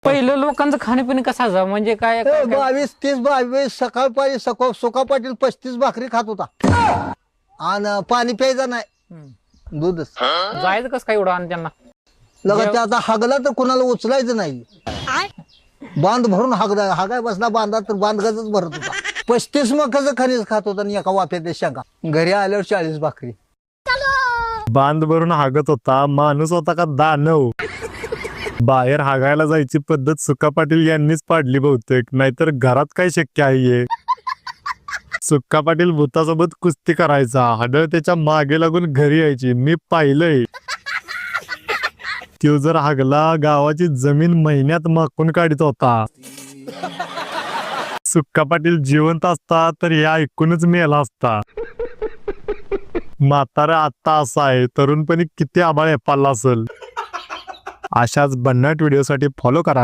पहिलं लोकांचं खाणेपिणे कसं असावं म्हणजे काय 22, 30, 22 सकाळपारी सुका पाटील 35 भाकरी खात होता आणि पाणी प्यायचं नाही, दूधच. जायचं कसं काय एवढं आणि त्यांना लगत आता हागला तर कोणाला उचलायचं नाही, बांध भरून हागाय बसला बांधा तर बांधगाच भरत होता. 35 मकाचं खनिज खात होता आणि एका वाफ्यात शेंगा. घरी आल्यावर 40 भाकरी. बांध भरून हागत होता, माणूस होता का दानव? बाहेर हागायला जायची पद्धत सुका पाटील यांनीच पाडली बहुतेक, नाहीतर घरात काय शक्य आहे? सुक्का पाटील भूतासोबत कुस्ती करायचा, हाडळ त्याच्या मागे लागून घरी यायची, मी पाहिलंय. तो जर हागला गावाची जमीन महिन्यात माकून काढत होता. सुक्का पाटील जिवंत असता तर हे ऐकूनच मेला असता. म्हातारा आता असा आहे, तरुणपणी किती आबाळ पाला असेल. अशाच भन्नाट व्हिडिओसाठी फॉलो करा